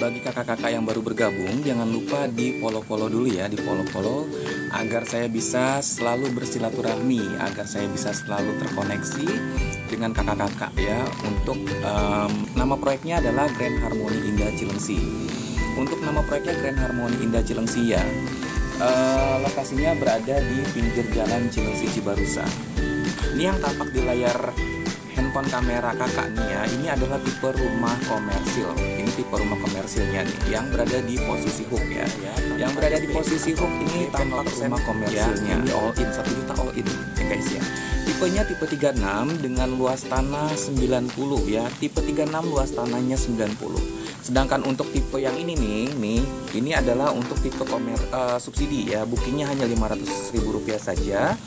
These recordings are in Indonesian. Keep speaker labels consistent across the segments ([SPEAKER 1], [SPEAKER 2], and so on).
[SPEAKER 1] bagi kakak-kakak yang baru bergabung, jangan lupa di follow-follow dulu ya, di follow-follow agar saya bisa selalu bersilaturahmi, agar saya bisa selalu terkoneksi dengan kakak-kakak ya. Untuk nama proyeknya adalah Grand Harmony Indah Cilengsi. Untuk nama proyeknya Grand Harmony Indah Cilengsi ya, lokasinya berada di pinggir jalan Cilengsi Cibarusa. Ini yang tampak di layar handphone kamera kakak nih ya, ini adalah tipe rumah komersil. Ini tipe rumah komersilnya nih, yang berada di posisi hook ya. Yang berada di posisi hook ini tampak rumah komersilnya. Ini all in, 1 juta all in ya guys ya. Tipenya tipe 36 dengan luas tanah 90 ya. Tipe 36 luas tanahnya 90. Sedangkan untuk tipe yang ini nih, ini adalah untuk tipe subsidi ya. Bookingnya hanya Rp500.000 saja.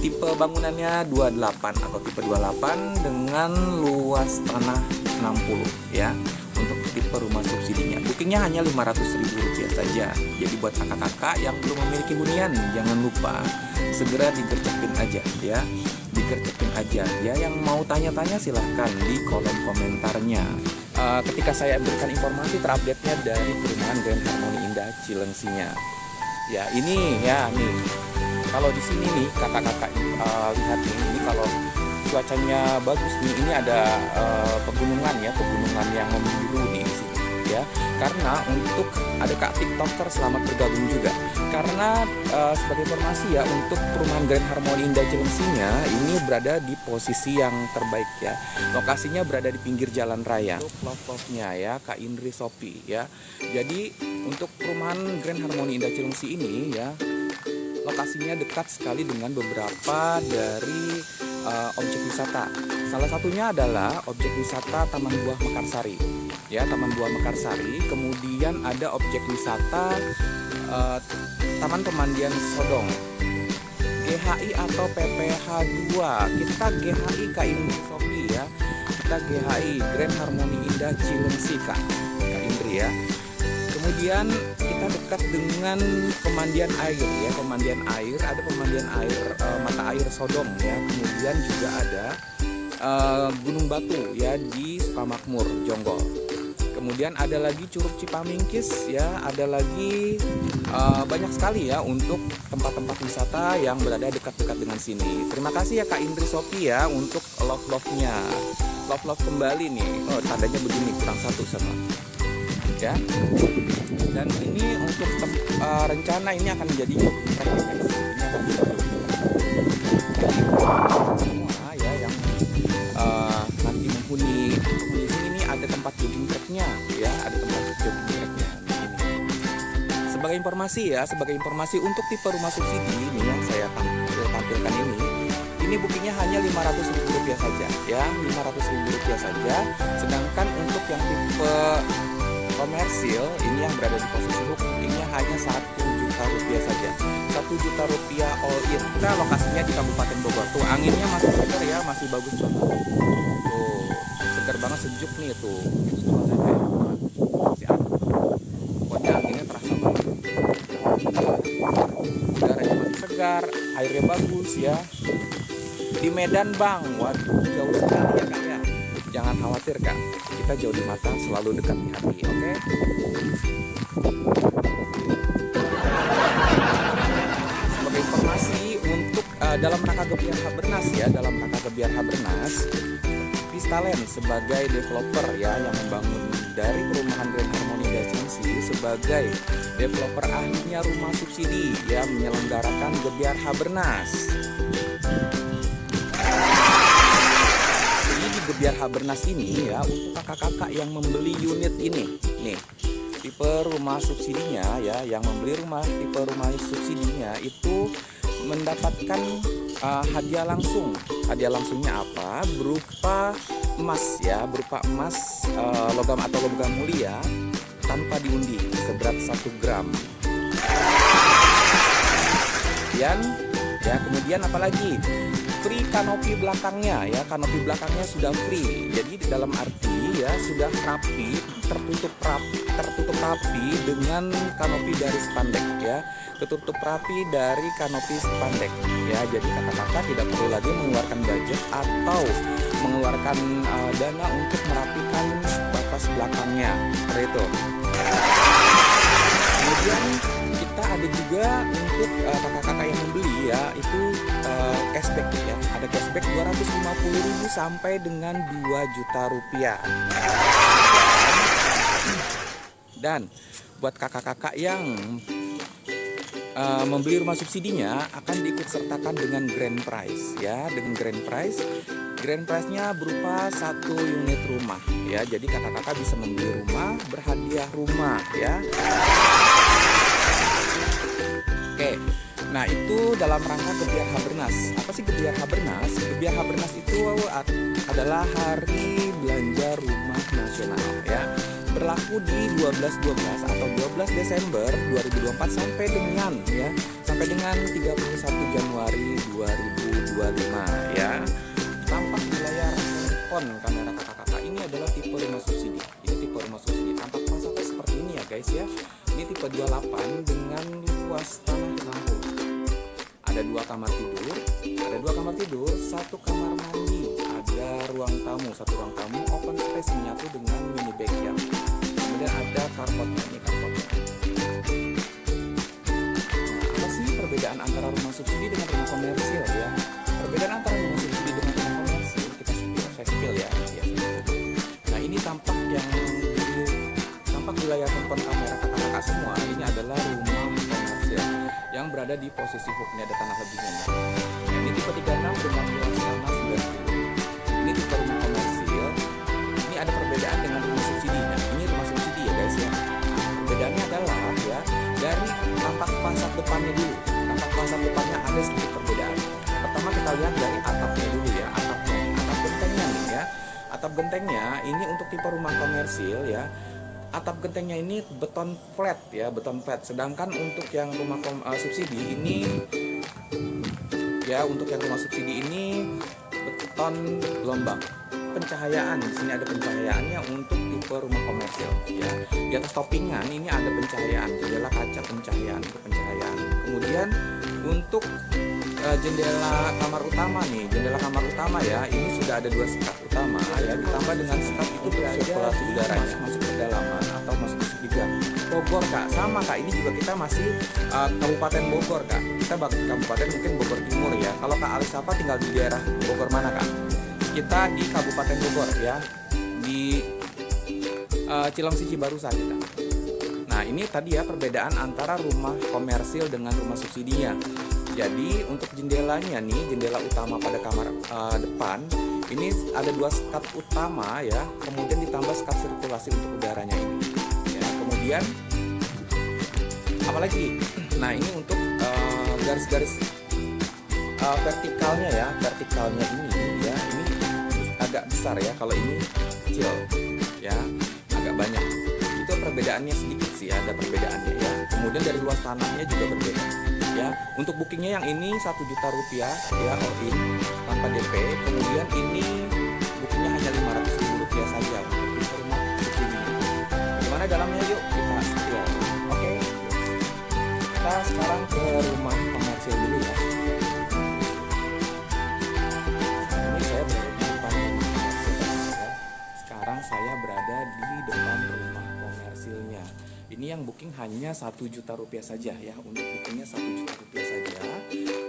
[SPEAKER 1] Tipe bangunannya 28 atau tipe 28 dengan luas tanah 60 ya. Untuk tipe rumah subsidinya, bookingnya hanya Rp500.000 saja. Jadi buat kakak-kakak yang belum memiliki hunian, jangan lupa segera digercekin aja ya. Digercekin aja ya. Yang mau tanya-tanya silahkan di kolom komentarnya. Ketika saya berikan informasi terupdate-nya dari perumahan Grand Harmony Indah Cilengsinya. Ya ini ya nih. Kalau di sini nih kakak-kakak lihat nih, ini kalau cuacanya bagus nih, ini ada pegunungan ya, pegunungan yang membiru nih di sini ya. Karena untuk ada kak tiktoker selamat bergabung juga. Karena sebagai informasi ya, untuk perumahan Grand Harmony Indah Cilengsinya ini berada di posisi yang terbaik ya. Lokasinya berada di pinggir jalan raya. Untuk love-nya ya, Kak Indri Sopi ya. Jadi untuk perumahan Grand Harmony Indah Cilengsi ini ya, lokasinya dekat sekali dengan beberapa dari objek wisata. Salah satunya adalah objek wisata Taman Buah Mekarsari. Ya, Taman Buah Mekarsari. Kemudian ada objek wisata Taman Pemandian Sodong. GHI atau PPH 2. Kita GHI Kak Indri Sofi ya. Kita GHI Grand Harmony Indah Cilengsi Kak Indri ya. Kemudian kita dekat dengan pemandian air ya, pemandian air, ada pemandian air mata air Sodong ya. Kemudian juga ada Gunung Batu ya di Sukamakmur, Jonggol. Kemudian ada lagi Curug Cipamingkis ya, ada lagi banyak sekali ya untuk tempat-tempat wisata yang berada dekat-dekat dengan sini. Terima kasih ya Kak Indri Sofi ya untuk love-nya. Love kembali nih. Oh, tandanya begini, kurang 1 sama. Ya. Dan ini untuk rencana ini akan menjadi jogging track ya guys. Ini akan menjadi jogging track. Semua ya yang nanti menghuni sini ini ada tempat jogging tracknya ya, ada tempat jogging tracknya. Sebagai informasi untuk tipe rumah subsidi ini yang saya tampilkan ini bookingnya hanya Rp500.000 saja ya, Rp500.000 saja. Sedangkan untuk yang tipe komersil ini yang berada di posisi hook, bookingnya hanya Rp1 juta saja, Rp1 juta all in. Kita lokasinya di Kabupaten Bogor. Tuh anginnya masih segar ya, masih bagus banget. Tuh segar banget, sejuk nih tuh. Cuacanya masih adem. Pokoknya anginnya terasa banget. Udaranya masih segar, airnya bagus ya. Di Medan Bang, waduh jauh sekali ya Kak ya. Jangan khawatir Kak, kita jauh di mata selalu dekat di hati, oke? Sebagai informasi untuk dalam rangka Gebiar Habernas ya, dalam rangka Gebiar Habernas, Vistalen sebagai developer ya yang membangun dari perumahan Grand Harmony Indah Cilengsi sebagai developer ahlinya rumah subsidi ya, menyelenggarakan Gebiar Habernas. Gebiar Habernas ini ya, untuk kakak-kakak yang membeli unit ini nih, tipe rumah subsidinya ya, yang membeli tipe rumah subsidinya itu mendapatkan hadiah langsung. Hadiah langsungnya apa? Berupa emas ya, berupa emas logam atau logam mulia tanpa diundi seberat 1 gram. Kemudian apalagi? Free kanopi belakangnya ya, kanopi belakangnya sudah free. Jadi dalam arti ya sudah rapi, tertutup rapi dengan kanopi dari spandek ya, tertutup rapi dari kanopi spandek ya. Jadi kakak-kakak tidak perlu lagi mengeluarkan budget atau mengeluarkan dana untuk merapikan batas belakangnya seperti itu. juga untuk kakak-kakak yang membeli ya itu cashback ya, ada cashback 250.000 sampai dengan 2 juta rupiah. Dan buat kakak-kakak yang membeli rumah subsidinya akan diikutsertakan dengan grand prize ya, dengan grand prize-nya berupa 1 unit rumah ya. Jadi kakak-kakak bisa membeli rumah, berhadiah rumah ya. Oke, nah itu dalam rangka Gebiar Habernas. Apa sih Gebiar Habernas? Gebiar Habernas itu adalah Hari Belanja Rumah Nasional ya. Berlaku di 12/12 atau 12 Desember 2024 sampai dengan 31 Januari 2025 ya. Tampak di layar handphone kamera kakak-kakak ini adalah tipe rumah subsidi. Ini tipe rumah subsidi. Tampak fasadnya seperti ini ya guys ya. Ini tipe 28 dengan luas tanah lampu. Ada 2 kamar tidur, 1 kamar mandi, ada ruang tamu, 1 ruang tamu open space menyatu dengan mini backyard. Kemudian ada carportnya, ini carportnya. Nah, apa sih perbedaan antara rumah subsidi dengan rumah komersil ya? Perbedaan antara rumah subsidi dengan rumah komersil kita spill ya. Nah ini tampak di layar handphone kamera kakak-kakak semua. Ini adalah rumah komersil yang berada di posisi hook. Ini ada tanah lebihnya. Nah, ini tipe 36 dengan luas tanah 90. Ini tipe rumah komersil. Ini ada perbedaan dengan rumah subsidi. Nah, ini rumah subsidi ya guys ya. Perbedaannya adalah ya dari tampak fasad depannya dulu. Tampak fasad depannya ada sedikit perbedaan. Pertama kita lihat dari atapnya dulu ya. Atap gentengnya nih ya. Atap gentengnya ini untuk tipe rumah komersil ya. Atap gentengnya ini beton flat ya, beton flat. Sedangkan untuk yang rumah subsidi ini ya, untuk yang rumah subsidi ini beton gelombang. Pencahayaan di sini ada pencahayaannya untuk tipe rumah komersil ya. Di atas toppingan ini ada pencahayaan, jendela kaca pencahayaan untuk pencahayaan. Kemudian untuk jendela kamar utama nih, jendela kamar utama ya, ini sudah ada 2 sekat utama ya, ditambah dengan sekat itu sirkulasi udaranya masuk ke dalaman atau masuk ke segitiga. Bogor kak, sama kak, ini juga kita masih Kabupaten Bogor kak. Kita kabupaten mungkin Bogor Timur ya. Kalau kak Alisafa tinggal di daerah Bogor mana kak? Kita di Kabupaten Bogor ya, di Cilengsi Cibarusah kita. Nah ini tadi ya perbedaan antara rumah komersil dengan rumah subsidinya. Jadi untuk jendelanya nih, jendela utama pada kamar depan ini ada 2 sekat utama ya, kemudian ditambah sekat sirkulasi untuk udaranya ini ya. Kemudian apalagi? Nah ini untuk garis-garis vertikalnya ya, vertikalnya ini ya, ini agak besar ya, kalau ini kecil ya, agak banyak. Itu perbedaannya sedikit sih, ada perbedaannya ya. Kemudian dari luas tanahnya juga berbeda ya. Untuk bookingnya yang ini 1 juta rupiah ya, all in tanpa DP. Kemudian ini bookingnya hanya 500.000 rupiah saja untuk tipe rumah subsidi. Gimana dalamnya, yuk kita spill. Oke, kita sekarang ke rumah komersil dulu ya. Ini saya berada di depan rumah komersil ya. Sekarang saya berada di depan rumah komersilnya. Ini yang booking hanya 1 juta rupiah saja ya. Untuk bookingnya 1 juta rupiah saja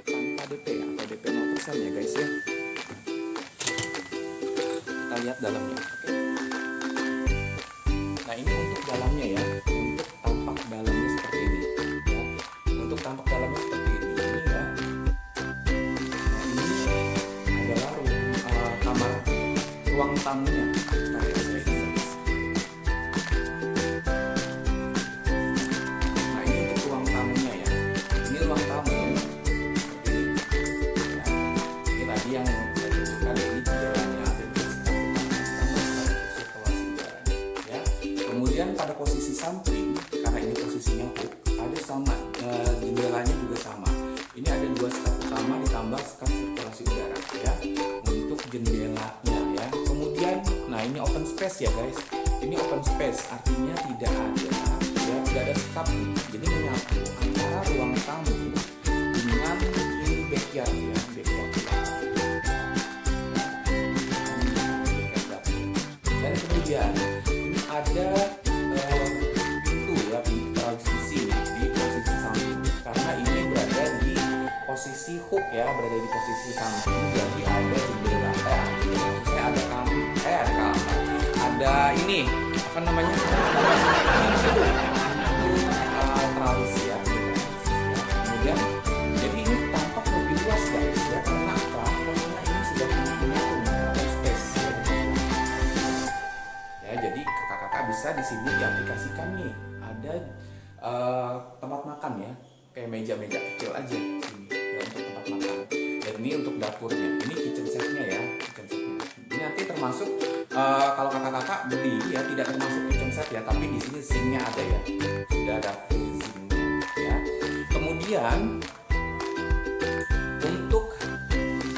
[SPEAKER 1] tanpa DP atau DP 0% ya guys ya. Kita lihat dalamnya. Oke. Nah ini untuk dalamnya ya. Untuk tampak dalamnya seperti ini ya. Untuk tampak dalamnya seperti ini ya. Nah ini adalah ruang tamunya. Yang saya tunjukkan ini jendelanya ada di sirkulasi udaranya ya. Kemudian pada posisi samping, karena ini posisinya hook, ada sama jendelanya juga sama. Ini ada 2 sekat utama ditambah sekat sirkulasi udara ya untuk jendelanya ya. Kemudian nah ini open space ya guys. Ini open space artinya tidak ada sekat, jadi menyatu antara ruang tamu dengan ini backyard ya, backyard. Dan kemudian ada pintu ya, pintu transisi di posisi samping. Karena ya, berada di posisi samping. Jadi ada jendela, maksudnya ada kamar, ada ini apa namanya, pintu tralis ya. Kemudian jadi ini tampak lebih luas guys ya, karena apa? Karena ini sudah punya space ya. Jadi kakak-kakak bisa di sini diaplikasikan nih, ada tempat makan ya, kayak meja-meja kecil aja ini ya, untuk tempat makan. Dan ini untuk dapurnya, ini kitchen setnya ya, kitchen setnya. Ini nanti termasuk kalau kakak-kakak beli ya, tidak termasuk kitchen set ya, tapi di sini sinknya ada ya, sudah ada freezingnya ya. Kemudian untuk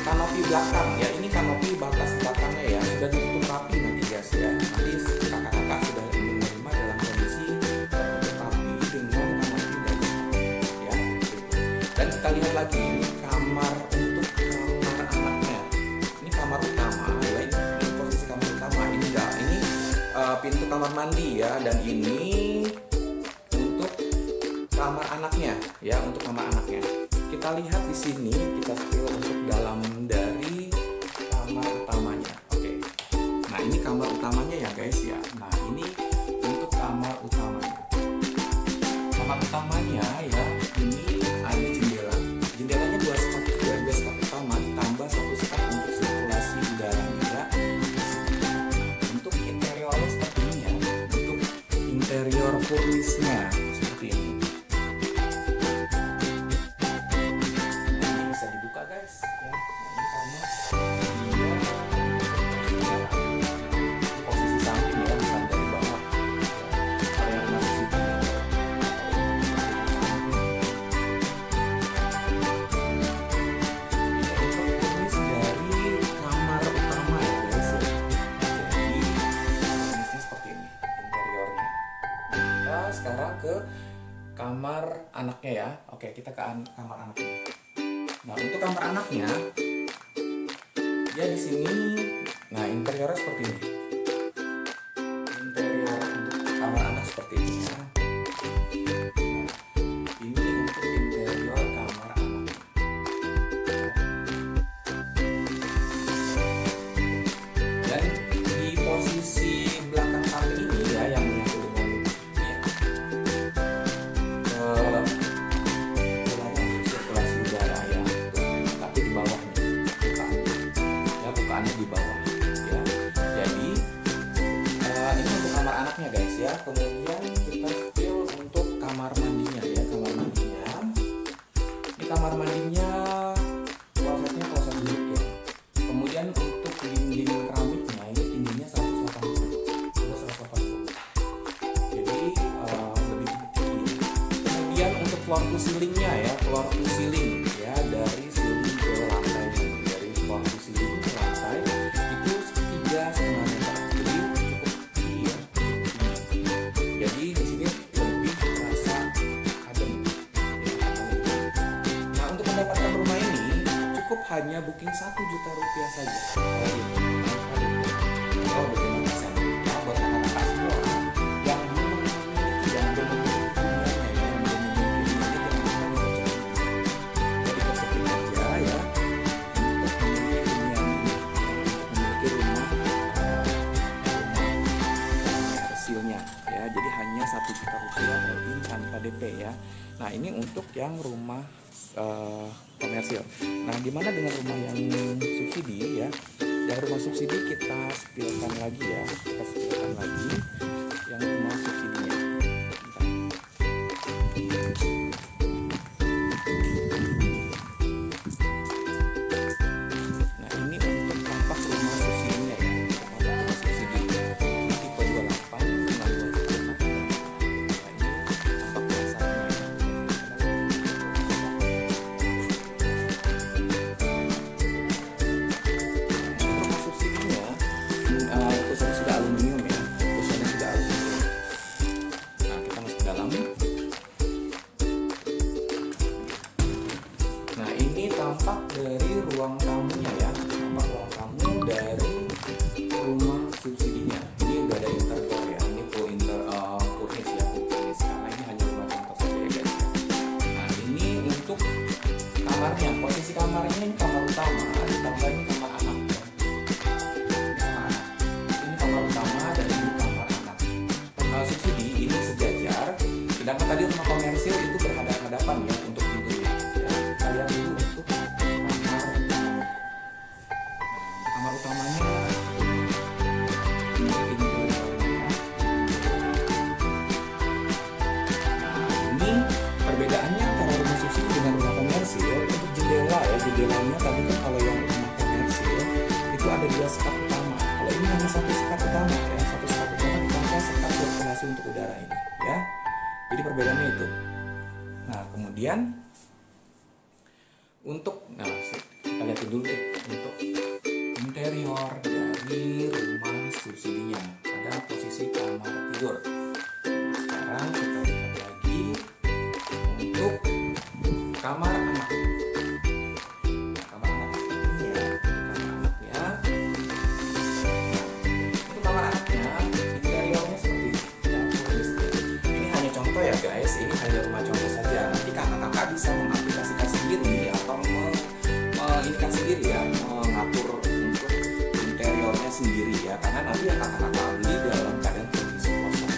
[SPEAKER 1] kanopi belakang ya, ini kanopi batas belakangnya ya, sudah ditutup rapi nanti guys ya. Nanti kakak-kakak sudah menerima dalam kondisi tertutup rapi dengan kanopi dari ya gitu. Dan kita lihat lagi ini kamar untuk kamar anaknya. Ini kamar utama ya, ini posisi kamar utama. Ini enggak, ini pintu kamar mandi ya, dan ini untuk kamar anaknya ya, untuk kamar anaknya. Kita lihat di sini, kita spill untuk dalam dari kamar utamanya. Oke. Nah, ini kamar utamanya ya guys ya. Nah, ini untuk kamar utamanya. Kamar utamanya ya, ini ada jendela. Jendelanya dua skap utama ditambah satu skap untuk sirkulasi udaranya ya. Untuk interiornya seperti ini ya. Untuk interior furnisnya seperti ini. Sekarang ke kamar anaknya ya. Oke, kita ke kamar anaknya. Nah, untuk kamar anaknya ya di sini. Nah, interiornya seperti ini. Interior untuk kamar anak seperti ini ya. Nah, ini untuk interior kamar anaknya. Dan di posisi belakang samping ini ya, yang menyatu dengan sirkulasi udara ya, tapi di bawahnya bukaannya di bawah ya. Jadi ini untuk kamar anaknya guys ya. Kemudian kita spill untuk kamar mandinya ya, kamar mandinya. Ini kamar mandinya, klosetnya kloset duduk ya. Kemudian untuk dinding keramiknya ini tingginya 180. Jadi lebih tinggi. Kemudian untuk floor to ceilingnya ya, floor to ceiling ya, dari ceiling ke lantai, dari floor to ceiling ke lantai itu 3,5 meter. Jadi cukup tinggi ya, cukup tinggi. Jadi di sini lebih terasa adem ya. Nah, untuk mendapatkan rumah ini cukup hanya booking 1 juta rupiah saja. Oh, bagaimana bisa? Ya, buat kakak-kakak semua yang belum memiliki, yang belum memiliki huniannya ya, yang belum memiliki huniannya, jangan lupa dipercepat aja ya, untuk memiliki hunian ini, memiliki rumah hasilnya ya. Jadi hanya 1 juta rupiah all in tanpa DP ya. Nah, ini untuk yang rumah komersil. Nah, gimana dengan rumah yang subsidi ya? Yang rumah subsidi kita spillkan lagi ya, kita spillkan lagi yang rumah subsidinya. Nah, ini untuk tampak rumah subsidinya ya, rumah subsidi ini tipe 28 62 juta. Nah, ini tampak biasanya. Kusennya sudah aluminium ya, kusennya sudah aluminium. Nah, kita masuk ke dalam. Nah, ini tampak dari ruang tamunya ya, tampak ruang tamu dari rumah subsidinya. Ini udah ada interior ya, ini full furnish ya, full furnish, karena ini hanya rumah contoh saja ya guys ya. Nah, ini untuk kamar kamarnya, posisi kamarnya ini kamar utama ditambah ini kamar anak ya. Ini kamar utama dan ini kamar anak. Subsidi ini sejajar, sedangkan tadi rumah komersil itu berhadapan-hadapan ya untuk pintunya ya. Kita lihat dulu untuk kamar utamanya. Ini perbedaannya antara rumah subsidi dengan rumah komersil. Untuk jendela ya, jendelanya tadi kan kalau yang rumah komersil itu ada 2 sekat utama. Kalau ini hanya 1 sekat utama ya, 1 sekat utama ditambah sekat sirkulasi untuk udara ini ya. Jadi perbedaannya itu. Nah kemudian untuk, kita lihat dulu deh untuk interior dari rumah subsidinya pada posisi kamar tidur. Sekarang kita lihat lagi untuk kamar anak. Kamar anak seperti ini ya. Kamar anaknya. Untuk kamar anaknya interiornya seperti ini. Ya, ini hanya contoh ya guys. Ini hanya rumah contoh saja. Nanti kakak-kakak bisa mengaplikasikan sendiri atau mengindikan sendiri ya, mengatur untuk interiornya sendiri ya. Karena nanti yang kakak-kakak beli dalam keadaan kondisi kosong.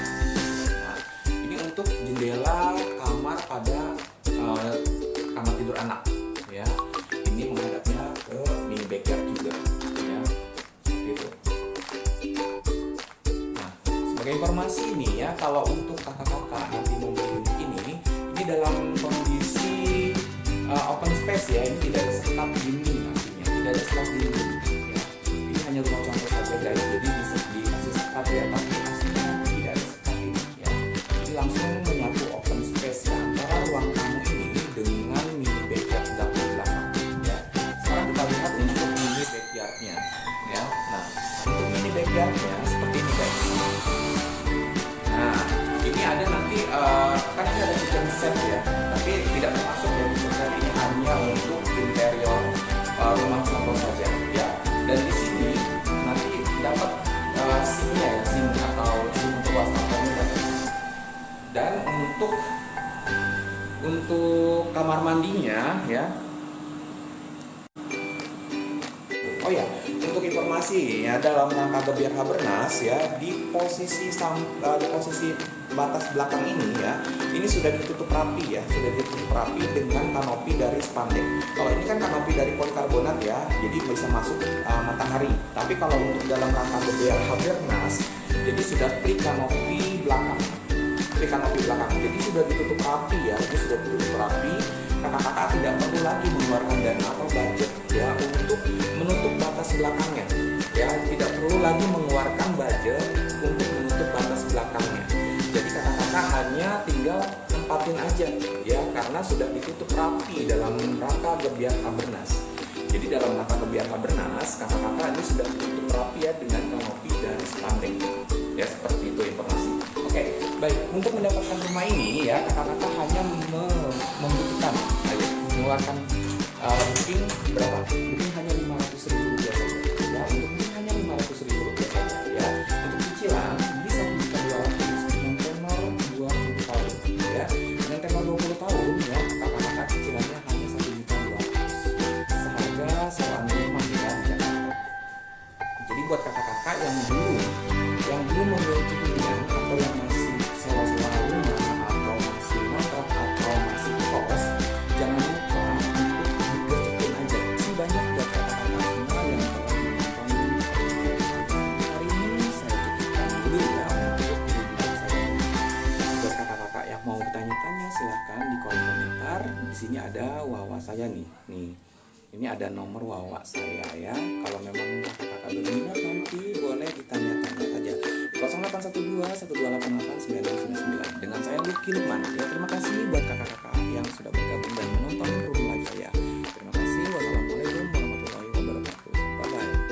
[SPEAKER 1] Nah, ini untuk jendela kamar pada kamar tidur anak ya. Ini menghadapnya ke mini backyard juga ya, seperti itu. Nah sebagai informasi nih ya, kalau untuk kakak-kakak nanti membeli unit ini dalam kondisi open space ya. Ini tidak ada sekat dinding, artinya tidak ada sekat dinding ya. Ini hanya rumah contoh saja guys, jadi bisa dikasih sekat ya, tapi aslinya tidak ada sekat ini ya. Jadi langsung menyatu open space ya antara ruang tamu ini dengan mini backyard dapur belakang ya. Sekarang kita lihat untuk mini backyardnya ya. Nah untuk mini backyardnya seperti ini guys. Nah ini ada nanti kan ini ada kitchen set ya, tapi tidak termasuk ya kitchen set ini, hanya untuk interior rumah contoh saja ya. Dan di sini nanti dapat SIM-nya ya, SIM atau SIM untuk WhatsApp-nya dapat. Dan untuk kamar mandinya ya. Oh ya, untuk informasi ya, dalam rangka gebiar Habernas ya, di posisi batas belakang ini ya, ini sudah ditutup rapi ya, sudah ditutup rapi dengan kanopi dari spandek. Kalau ini kan kanopi dari polikarbonat ya, jadi bisa masuk matahari. Tapi kalau untuk dalam rangka gebiar Habernas, jadi sudah free kanopi belakang. Jadi sudah ditutup rapi ya, ini sudah ditutup rapi. Kakak-kakak tidak perlu lagi mengeluarkan dana atau budget ya untuk menutup batas belakangnya ya, tidak perlu lagi mengeluarkan budget untuk menutup batas belakangnya. Jadi kakak-kakak hanya tinggal tempatin aja ya, karena sudah ditutup rapi dalam rangka gebiar Habernas. Jadi dalam rangka gebiar Habernas, kakak-kakak ini sudah ditutup rapi ya dengan kanopi dan spandek ya, seperti itu informasi. Oke, baik, untuk mendapatkan rumah ini ya, kakak-kakak hanya membutuhkan mengeluarkan booking berapa? Booking hanya 500.000 rupiah saja ya. Untuk booking hanya 500.000 rupiah saja ya. Untuk cicilan bisa 1.200.000 dengan tenor 20 tahun ya. Dengan tenor 20 tahun ya, kakak-kakak cicilannya hanya 1.200.000 seharga sewaan rumah ya di Jakarta. Jadi buat kakak-kakak yang belum memiliki hunian atau yang masih sewa-sewa rumah atau masih kontrak atau masih kos, jangan lupa untuk digercekin aja. Masih banyak buat kakak-kakak semua yang telah menonton hari ini. Saya cukupkan dulu ya untuk video saya. Buat kakak-kakak yang mau bertanya-tanya silahkan di kolom komentar. Di sini ada wawa saya nih. Ini ada nomor wawa saya ya. Kalau memang kakak-kakak berminat nanti boleh ditanya-tanya saja. 0812 1288 9299 dengan saya Lucky Lukman. Ya terima kasih buat kakak-kakak yang sudah bergabung dan menonton